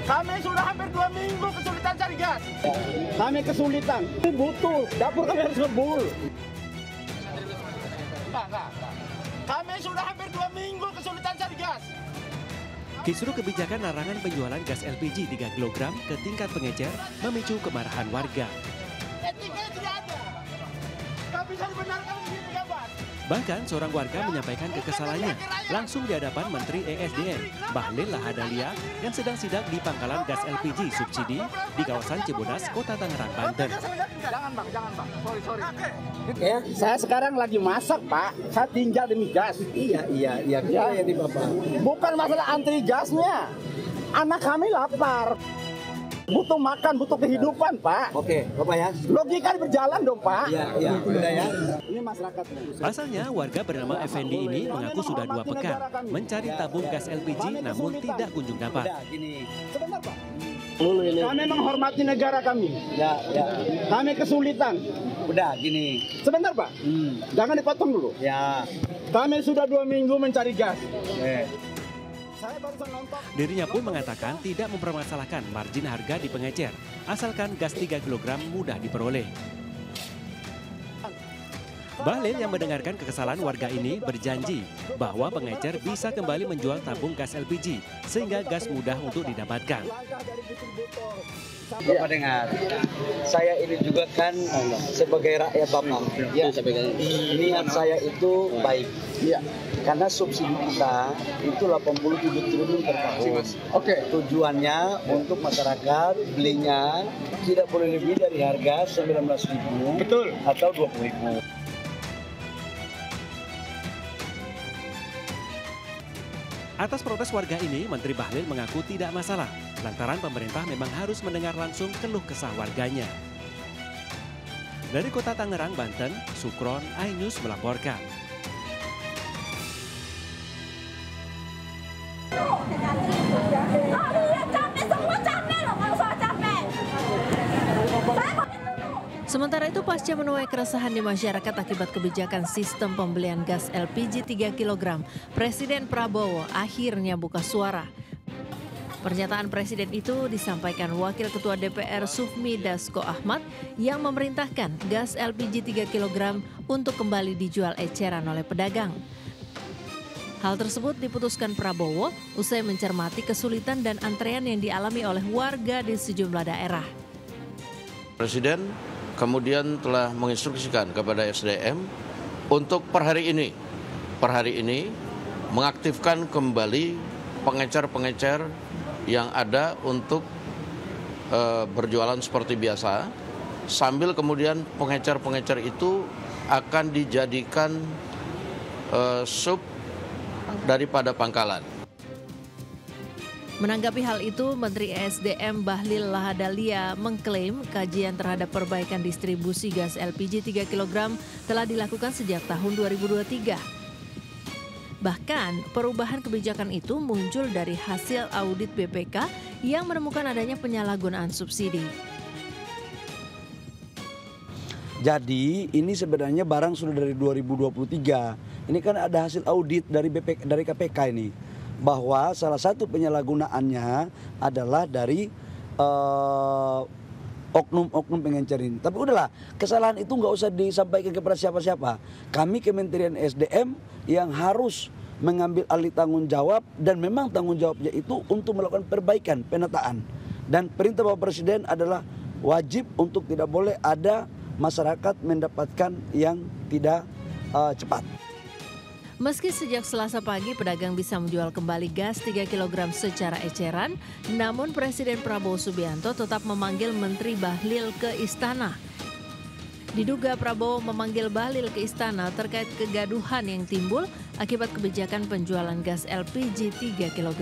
Kami sudah hampir 2 minggu kesulitan cari gas. Kami kesulitan. Butuh. Dapur kami harus ngebul. Enggak. Kami sudah hampir 2 minggu kesulitan cari gas. Kisru kebijakan larangan penjualan gas LPG 3 kg ke tingkat pengecer memicu kemarahan warga. Etikanya tidak ada. Gak bisa dibenarkan begini, kawan. Bahkan seorang warga menyampaikan kekesalannya langsung di hadapan Menteri ESDM Bahlil Lahadalia yang sedang sidak di pangkalan gas LPG subsidi di kawasan Cibodas, Kota Tangerang, Banten. Jangan bang. Sorry. Ya, saya sekarang lagi masak, Pak. Saya tinggal demi gas. Iya, ya di Bapak. Bukan masalah antri gasnya. Anak kami lapar. Butuh makan, butuh kehidupan, Pak. Oke, Bapak ya. Logika berjalan dong, Pak. Iya, udah ya. Ini masyarakat. Pasalnya, warga bernama Effendi ini mengaku sudah 2 pekan mencari tabung gas LPG namun tidak kunjung dapat. Udah, gini. Sebentar, Pak. Kami menghormati negara kami. Ya. Kami kesulitan. Udah, gini. Sebentar, Pak. Jangan dipotong dulu. Ya. Kami sudah 2 minggu mencari gas. Saya barusan nonton. Dirinya pun mengatakan tidak mempermasalahkan margin harga di pengecer, asalkan gas 3 kg mudah diperoleh. Bahlil yang mendengarkan kekesalan warga ini berjanji bahwa pengecer bisa kembali menjual tabung gas LPG sehingga gas mudah untuk didapatkan. Bapak dengar, saya ini juga kan sebagai rakyat Bapak. Ya, niat saya itu baik. Iya. Karena subsidi kita itu 87 triliun per tahun. Oke. Tujuannya untuk masyarakat belinya tidak boleh lebih dari harga 19.000 Betul. atau 20.000. Atas protes warga ini, Menteri Bahlil mengaku tidak masalah, lantaran pemerintah memang harus mendengar langsung keluh kesah warganya. Dari Kota Tangerang, Banten, Sukron, iNews melaporkan. Sementara itu, pasca menuai keresahan di masyarakat akibat kebijakan sistem pembelian gas LPG 3 kg, Presiden Prabowo akhirnya buka suara. Pernyataan Presiden itu disampaikan Wakil Ketua DPR Sufmi Dasko Ahmad yang memerintahkan gas LPG 3 kg untuk kembali dijual eceran oleh pedagang. Hal tersebut diputuskan Prabowo usai mencermati kesulitan dan antrean yang dialami oleh warga di sejumlah daerah. Presiden kemudian telah menginstruksikan kepada SDM untuk per hari ini mengaktifkan kembali pengecer-pengecer yang ada untuk berjualan seperti biasa, sambil kemudian pengecer-pengecer itu akan dijadikan sub daripada pangkalan. Menanggapi hal itu, Menteri ESDM Bahlil Lahadalia mengklaim kajian terhadap perbaikan distribusi gas LPG 3 kg telah dilakukan sejak tahun 2023. Bahkan, perubahan kebijakan itu muncul dari hasil audit BPK yang menemukan adanya penyalahgunaan subsidi. Jadi ini sebenarnya barang sudah dari 2023. Ini kan ada hasil audit dari KPK ini. Bahwa salah satu penyalahgunaannya adalah dari oknum-oknum pengencer ini. Tapi udahlah, kesalahan itu nggak usah disampaikan kepada siapa-siapa. Kami Kementerian SDM yang harus mengambil alih tanggung jawab, dan memang tanggung jawabnya itu untuk melakukan perbaikan, penataan. Dan perintah Bapak Presiden adalah wajib untuk tidak boleh ada masyarakat mendapatkan yang tidak cepat. Meski sejak Selasa pagi pedagang bisa menjual kembali gas 3 kg secara eceran, namun Presiden Prabowo Subianto tetap memanggil Menteri Bahlil ke istana. Diduga Prabowo memanggil Bahlil ke istana terkait kegaduhan yang timbul akibat kebijakan penjualan gas LPG 3 kg.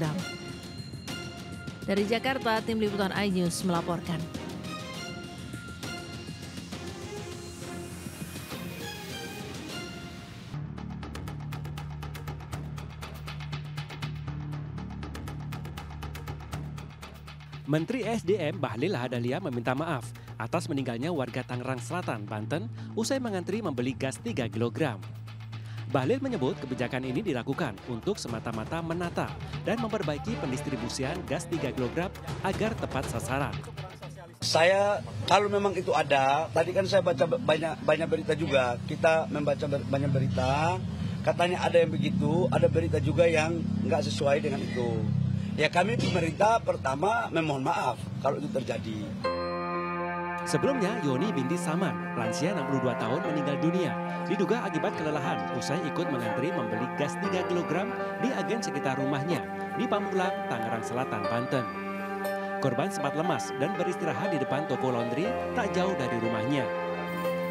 Dari Jakarta, Tim Liputan iNews melaporkan. Menteri SDM Bahlil Lahadalia meminta maaf atas meninggalnya warga Tangerang Selatan, Banten usai mengantri membeli gas 3 kg. Bahlil menyebut kebijakan ini dilakukan untuk semata-mata menata dan memperbaiki pendistribusian gas 3 kg agar tepat sasaran. Saya kalau memang itu ada, tadi kan saya baca banyak berita juga, kita membaca banyak berita, katanya ada yang begitu, ada berita juga yang nggak sesuai dengan itu. Ya kami pemerintah pertama memohon maaf kalau itu terjadi. Sebelumnya, Yoni binti Saman, lansia 62 tahun meninggal dunia, diduga akibat kelelahan usai ikut mengantri membeli gas 3 kg di agen sekitar rumahnya di Pamulang, Tangerang Selatan, Banten. Korban sempat lemas dan beristirahat di depan toko laundry tak jauh dari rumahnya.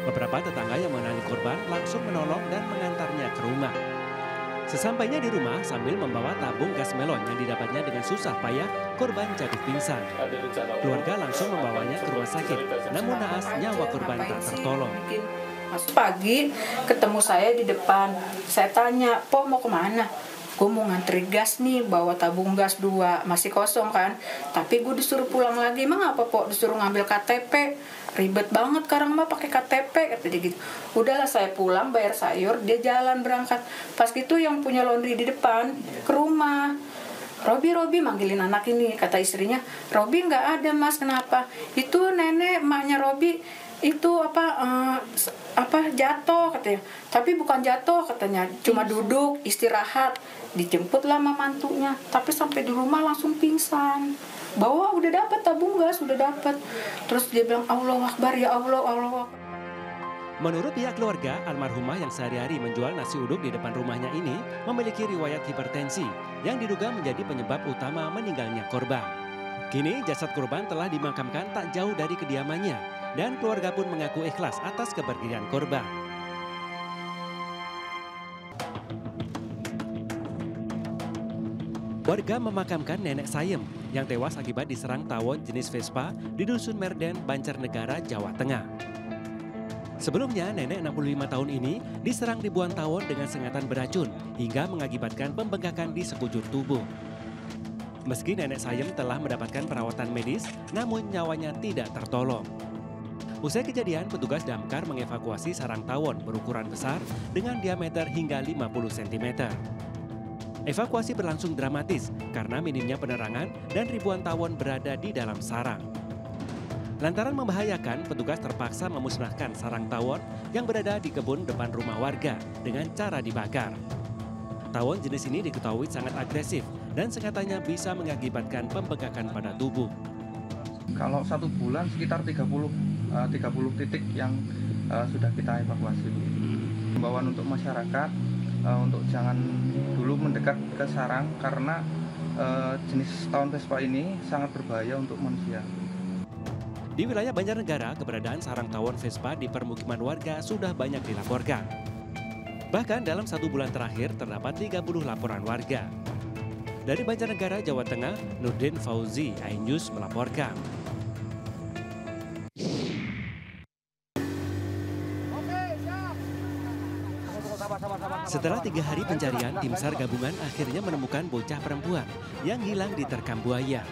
Beberapa tetangga yang mengenali korban langsung menolong dan mengantarnya ke rumah. Sesampainya di rumah sambil membawa tabung gas melon yang didapatnya dengan susah payah, korban jatuh pingsan. Keluarga langsung membawanya ke rumah sakit, namun naas nyawa korban tak tertolong. Pagi ketemu saya di depan, saya tanya, "Po mau kemana?" "Gue mau ngantri gas nih, bawa tabung gas 2, masih kosong kan. Tapi gue disuruh pulang lagi." "Emang apa, Po?" "Disuruh ngambil KTP. Ribet banget sekarang mah pakai KTP," kata dia gitu. Udahlah saya pulang bayar sayur, dia jalan berangkat. Pas gitu yang punya laundry di depan ke rumah. Robi manggilin anak ini, kata istrinya, "Robi nggak ada, Mas, kenapa?" "Itu nenek emaknya Robi itu jatuh," katanya. "Tapi bukan jatuh," katanya, "cuma duduk istirahat." Dijemputlah sama mantunya, tapi sampai di rumah langsung pingsan. Bahwa udah dapat tabung gas, udah dapat. Terus dia bilang, "Allahu Akbar, ya Allah, Allah." Menurut pihak keluarga, almarhumah yang sehari-hari menjual nasi uduk di depan rumahnya ini memiliki riwayat hipertensi yang diduga menjadi penyebab utama meninggalnya korban. Kini jasad korban telah dimakamkan tak jauh dari kediamannya dan keluarga pun mengaku ikhlas atas kepergian korban. Warga memakamkan Nenek Sayem yang tewas akibat diserang tawon jenis Vespa di Dusun Merden, Banjarnegara, Jawa Tengah. Sebelumnya, nenek 65 tahun ini diserang ribuan tawon dengan sengatan beracun hingga mengakibatkan pembengkakan di sekujur tubuh. Meski Nenek Sayem telah mendapatkan perawatan medis, namun nyawanya tidak tertolong. Usai kejadian, petugas damkar mengevakuasi sarang tawon berukuran besar dengan diameter hingga 50 cm. Evakuasi berlangsung dramatis karena minimnya penerangan dan ribuan tawon berada di dalam sarang. Lantaran membahayakan, petugas terpaksa memusnahkan sarang tawon yang berada di kebun depan rumah warga dengan cara dibakar. Tawon jenis ini diketahui sangat agresif dan sengatan bisa mengakibatkan pembengkakan pada tubuh. Kalau 1 bulan sekitar 30 titik yang sudah kita evakuasi. Himbauan untuk masyarakat untuk jangan dulu mendekat ke sarang karena jenis tawon Vespa ini sangat berbahaya untuk manusia. Di wilayah Banjarnegara, keberadaan sarang tawon Vespa di permukiman warga sudah banyak dilaporkan. Bahkan dalam 1 bulan terakhir terdapat 30 laporan warga. Dari Banjarnegara, Jawa Tengah, Nurdin Fauzi, iNews melaporkan. Setelah 3 hari pencarian, tim SAR gabungan akhirnya menemukan bocah perempuan yang hilang diterkam buaya.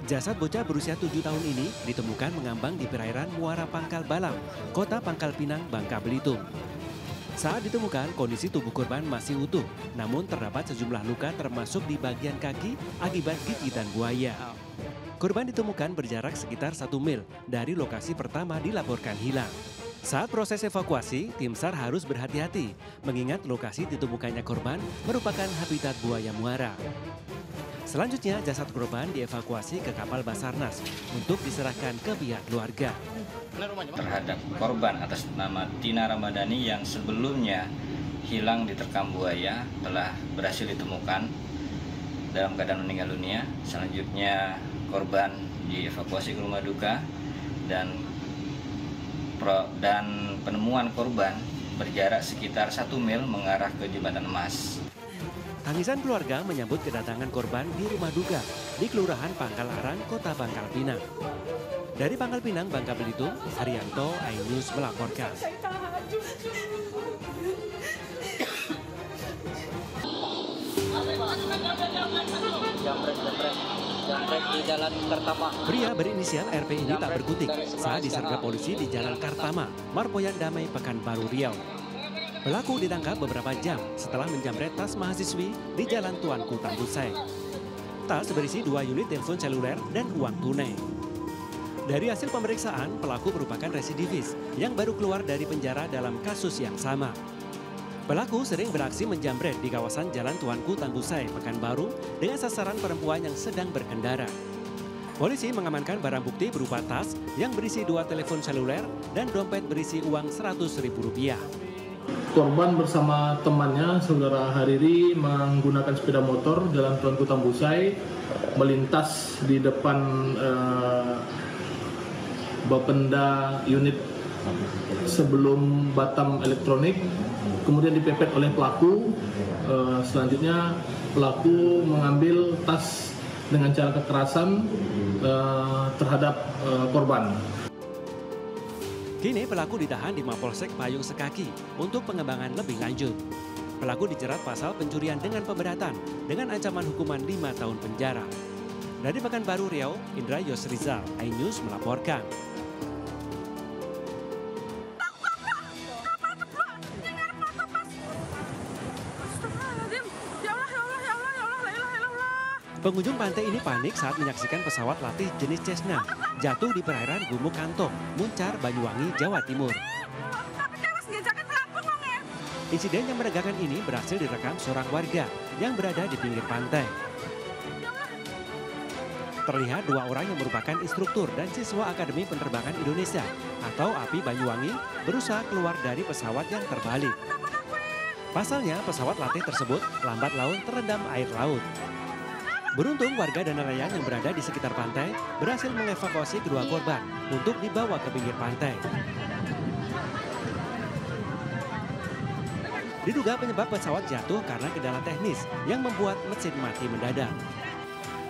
Jasad bocah berusia 7 tahun ini ditemukan mengambang di perairan Muara Pangkal Balam, Kota Pangkal Pinang, Bangka Belitung. Saat ditemukan, kondisi tubuh korban masih utuh, namun terdapat sejumlah luka termasuk di bagian kaki akibat gigitan buaya. Korban ditemukan berjarak sekitar 1 mil dari lokasi pertama dilaporkan hilang. Saat proses evakuasi, tim SAR harus berhati-hati mengingat lokasi ditemukannya korban merupakan habitat buaya muara. Selanjutnya, jasad korban dievakuasi ke kapal Basarnas untuk diserahkan ke pihak keluarga. Terhadap korban atas nama Tina Ramadhani yang sebelumnya hilang diterkam buaya telah berhasil ditemukan dalam keadaan meninggal dunia. Selanjutnya, korban dievakuasi ke rumah duka dan penemuan korban berjarak sekitar 1 mil mengarah ke Jembatan Emas. Tangisan keluarga menyambut kedatangan korban di rumah duka di Kelurahan Pangkal Arang, Kota Pangkal Pinang. Dari Pangkal Pinang, Bangka Belitung, Haryanto, iNews melaporkan. Pria berinisial RP ini tak berkutik saat disergap polisi di Jalan Kartama, Marpoyan Damai, Pekanbaru Riau. Pelaku ditangkap beberapa jam setelah menjamret tas mahasiswi di Jalan Tuanku Tambusai. Tas berisi 2 unit telepon seluler dan uang tunai. Dari hasil pemeriksaan, pelaku merupakan residivis yang baru keluar dari penjara dalam kasus yang sama. Pelaku sering beraksi menjamret di kawasan Jalan Tuanku Tambusai, Pekanbaru dengan sasaran perempuan yang sedang berkendara. Polisi mengamankan barang bukti berupa tas yang berisi 2 telepon seluler dan dompet berisi uang Rp100.000. Korban bersama temannya, saudara Hariri, menggunakan sepeda motor Jalan Tuanku Tambusai, melintas di depan Bapenda unit sebelum Batam Elektronik, kemudian dipepet oleh pelaku. Selanjutnya pelaku mengambil tas dengan cara kekerasan terhadap korban. Kini pelaku ditahan di Mapolsek Payung Sekaki untuk pengembangan lebih lanjut. Pelaku dijerat pasal pencurian dengan pemberatan dengan ancaman hukuman 5 tahun penjara. Dari Pekanbaru Riau, Indra Yosrizal, iNews melaporkan. Pengunjung pantai ini panik saat menyaksikan pesawat latih jenis Cessna jatuh di perairan Gumuk Kantong, Muncar, Banyuwangi, Jawa Timur. Insiden yang menegangkan ini berhasil direkam seorang warga yang berada di pinggir pantai. Terlihat 2 orang yang merupakan instruktur dan siswa Akademi Penerbangan Indonesia atau API Banyuwangi berusaha keluar dari pesawat yang terbalik. Pasalnya pesawat latih tersebut lambat laun terendam air laut. Beruntung warga dan nelayan yang berada di sekitar pantai berhasil mengevakuasi kedua korban untuk dibawa ke pinggir pantai. Diduga penyebab pesawat jatuh karena kendala teknis yang membuat mesin mati mendadak.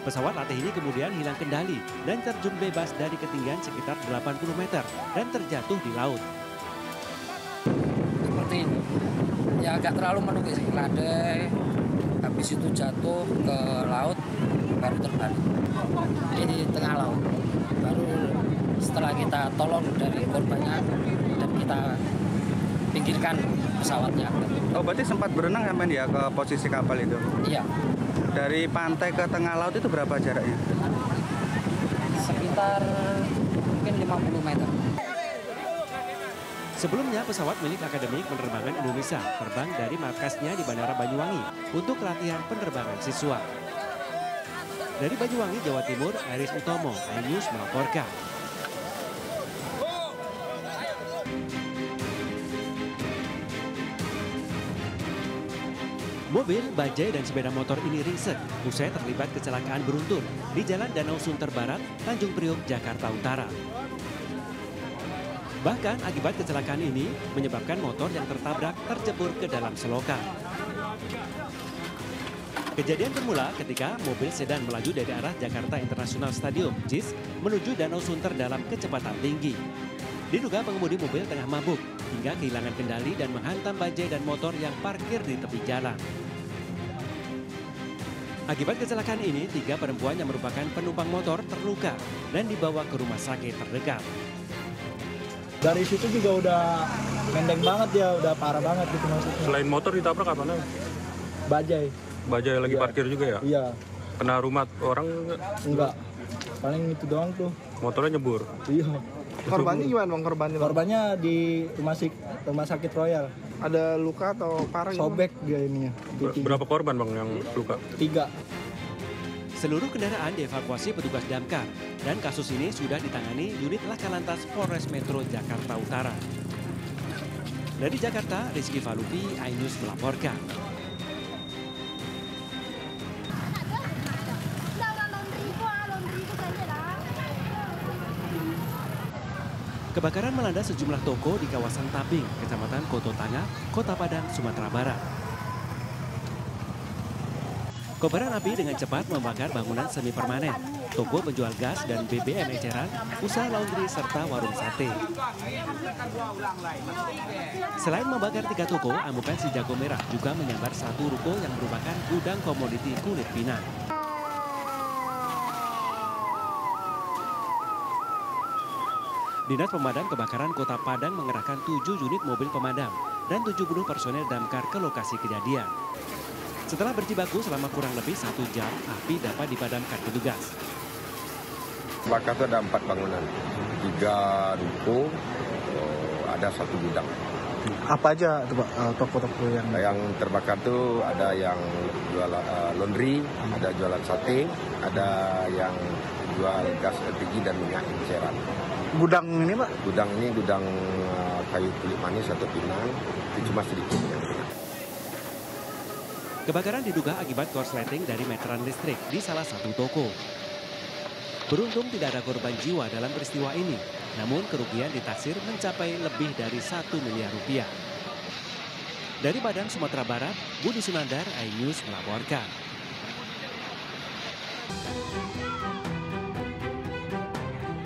Pesawat latih ini kemudian hilang kendali dan terjun bebas dari ketinggian sekitar 80 meter dan terjatuh di laut. Seperti ini, ya agak terlalu menukik sih, landai, habis itu jatuh ke laut, baru terbalik. Ini di tengah laut, baru setelah kita tolong dari korbannya dan kita pinggirkan pesawatnya. Oh, berarti sempat berenang sampai dia ke posisi kapal itu? Iya. Dari pantai ke tengah laut itu berapa jaraknya? Sekitar mungkin 50 meter. Sebelumnya pesawat milik Akademi Penerbangan Indonesia terbang dari markasnya di Bandara Banyuwangi untuk latihan penerbangan siswa. Dari Banyuwangi, Jawa Timur, Aris Utomo, iNews melaporkan. Mobil, bajai, dan sepeda motor ini ringsek usai terlibat kecelakaan beruntun di Jalan Danau Sunter Barat, Tanjung Priok, Jakarta Utara. Bahkan akibat kecelakaan ini menyebabkan motor yang tertabrak tercebur ke dalam selokan. Kejadian bermula ketika mobil sedan melaju dari arah Jakarta International Stadium, JIS, menuju Danau Sunter dalam kecepatan tinggi. Diduga pengemudi mobil tengah mabuk hingga kehilangan kendali dan menghantam bajai dan motor yang parkir di tepi jalan. Akibat kecelakaan ini, 3 perempuan yang merupakan penumpang motor terluka dan dibawa ke rumah sakit terdekat. Dari situ juga udah mendeng banget ya, udah parah banget gitu maksudnya. Selain motor ditabrak apa namanya? Bajai. Bajai lagi parkir juga ya? Iya. Kena rumah orang? Enggak. Paling itu doang tuh. Motornya nyebur? Iya. Korbannya gimana bang korbannya? Korbannya di rumah sakit Royal. Ada luka atau parah? Sobek dia ininya. Berapa korban bang yang luka? 3. Seluruh kendaraan dievakuasi petugas damkar dan kasus ini sudah ditangani unit Laka Lantas Polres Metro Jakarta Utara. Dari Jakarta, Rizky Falupi, iNews melaporkan. Kebakaran melanda sejumlah toko di kawasan Tabing, Kecamatan Koto Tangah, Kota Padang, Sumatera Barat. Kobaran api dengan cepat membakar bangunan semi permanen, toko penjual gas dan BBM eceran, usaha laundry serta warung sate. Selain membakar 3 toko, amukan si jago merah juga menyambar 1 ruko yang merupakan gudang komoditi kulit pinang. Dinas Pemadam Kebakaran Kota Padang mengerahkan 7 unit mobil pemadam dan 70 personel damkar ke lokasi kejadian. Setelah berjibaku selama kurang lebih 1 jam, api dapat dipadamkan petugas. Bakar itu ada 4 bangunan, 3 ruko, ada 1 gudang. Apa aja itu Pak, toko-toko yang terbakar itu ada yang jual laundry, ada jualan sate, ada yang jual gas LPG dan minyak eceran. Gudang ini Pak? Gudang ini gudang kayu kulit manis atau pinang, itu cuma sedikit. Kebakaran diduga akibat korsleting dari meteran listrik di salah satu toko. Beruntung tidak ada korban jiwa dalam peristiwa ini, namun kerugian ditaksir mencapai lebih dari 1 miliar rupiah. Dari Padang, Sumatera Barat, Budi Sunandar, iNews melaporkan.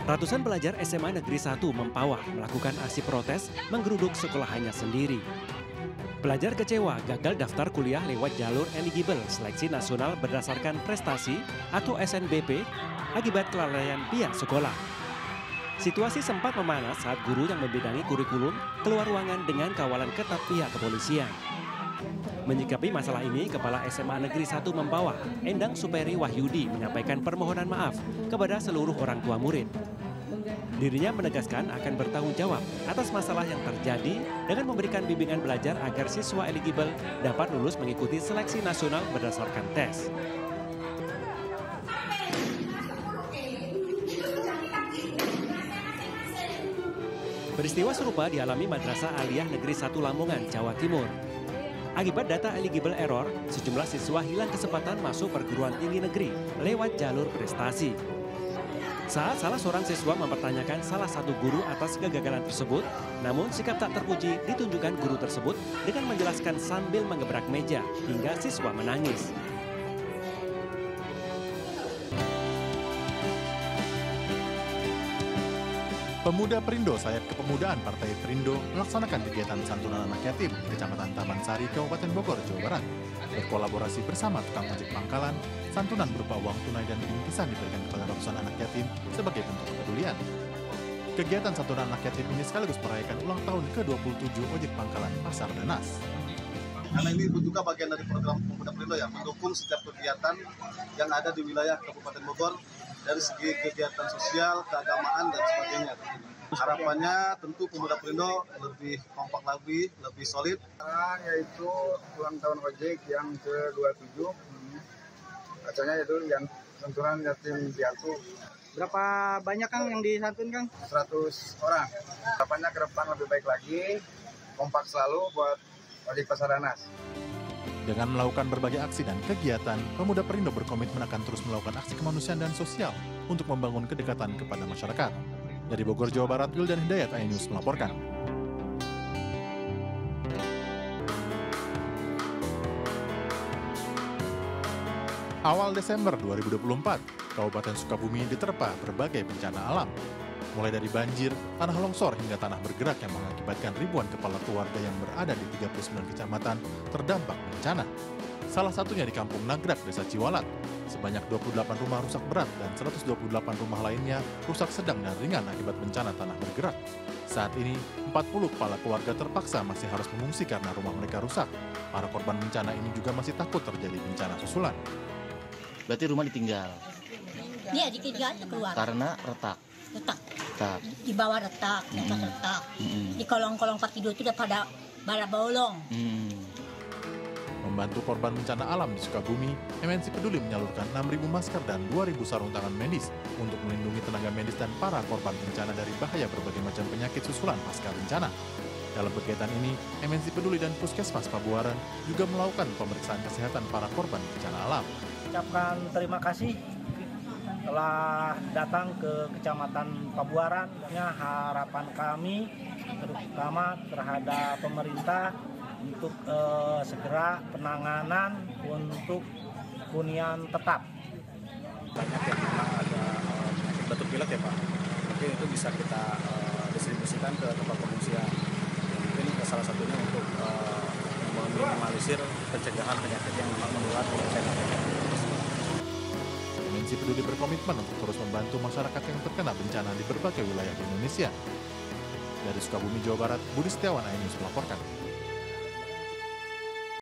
Ratusan pelajar SMA Negeri 1 Mempawah melakukan aksi protes menggeruduk sekolahannya sendiri. Pelajar kecewa gagal daftar kuliah lewat jalur eligible seleksi nasional berdasarkan prestasi atau SNBP akibat kelalaian pihak sekolah. Situasi sempat memanas saat guru yang membidangi kurikulum keluar ruangan dengan kawalan ketat pihak kepolisian. Menyikapi masalah ini, Kepala SMA Negeri 1 Mempawah, Endang Superi Wahyudi, menyampaikan permohonan maaf kepada seluruh orang tua murid. Dirinya menegaskan akan bertanggung jawab atas masalah yang terjadi dengan memberikan bimbingan belajar agar siswa eligible dapat lulus mengikuti seleksi nasional berdasarkan tes. Peristiwa serupa dialami Madrasah Aliyah Negeri 1 Lamongan, Jawa Timur. Akibat data eligible error, sejumlah siswa hilang kesempatan masuk perguruan tinggi negeri lewat jalur prestasi. Saat salah seorang siswa mempertanyakan salah satu guru atas kegagalan tersebut, namun sikap tak terpuji ditunjukkan guru tersebut dengan menjelaskan sambil mengebrak meja hingga siswa menangis. Pemuda Perindo Sayap Kepemudaan Partai Perindo melaksanakan kegiatan santunan anak yatim di Kecamatan Taman Sari, Kabupaten Bogor, Jawa Barat. Berkolaborasi bersama tukang ojek pangkalan, santunan berupa uang tunai dan bingkisan diberikan kepada ratusan anak yatim sebagai bentuk kepedulian. Kegiatan santunan anak yatim ini sekaligus merayakan ulang tahun ke-27 ojek pangkalan Pasar Danas. Karena ini juga bagian dari program Pemuda Perindo ya, mendukung setiap kegiatan yang ada di wilayah Kabupaten Bogor dari segi kegiatan sosial, keagamaan, dan sebagainya. Harapannya tentu Pemuda Perindo lebih kompak lagi, lebih solid. Yaitu ulang tahun ojek yang ke-27. Acaranya itu yang santunan yatim piatu. Berapa banyak Kang yang disantun Kang? 100 orang. Harapannya ke depan lebih baik lagi, kompak selalu buat ojek Pasar Danas. Dengan melakukan berbagai aksi dan kegiatan, Pemuda Perindo berkomitmen akan terus melakukan aksi kemanusiaan dan sosial untuk membangun kedekatan kepada masyarakat. Dari Bogor, Jawa Barat, Wildan Hidayat, iNews melaporkan. Awal Desember 2024, Kabupaten Sukabumi diterpa berbagai bencana alam. Mulai dari banjir, tanah longsor hingga tanah bergerak yang mengakibatkan ribuan kepala keluarga yang berada di 39 kecamatan terdampak bencana. Salah satunya di Kampung Nagrak, Desa Ciwalat. Sebanyak 28 rumah rusak berat dan 128 rumah lainnya rusak sedang dan ringan akibat bencana tanah bergerak. Saat ini, 40 kepala keluarga terpaksa masih harus mengungsi karena rumah mereka rusak. Para korban bencana ini juga masih takut terjadi bencana susulan. Berarti rumah ditinggal? Iya, ditinggal itu keluar. Karena retak? Retak. Retak. Di bawah retak, retak. Di kolong-kolong tempat tidur itu udah pada bala bolong. Membantu korban bencana alam di Sukabumi, MNC Peduli menyalurkan 6.000 masker dan 2.000 sarung tangan medis untuk melindungi tenaga medis dan para korban bencana dari bahaya berbagai macam penyakit susulan pasca bencana. Dalam kegiatan ini, MNC Peduli dan Puskesmas Pabuaran juga melakukan pemeriksaan kesehatan para korban bencana alam. Ucapkan terima kasih telah datang ke Kecamatan Pabuaran. Harapan kami terutama terhadap pemerintah untuk segera penanganan untuk hunian tetap. Banyak yang memang ada penyakit batuk pilek ya Pak. Mungkin itu bisa kita distribusikan ke tempat pengungsian. Mungkin salah satunya untuk meminimalisir pencegahan penyakit yang memang menular di masyarakat. MNC Peduli berkomitmen untuk terus membantu masyarakat yang terkena bencana di berbagai wilayah di Indonesia. Dari Sukabumi, Jawa Barat, Budi Setiawan, iNews melaporkan.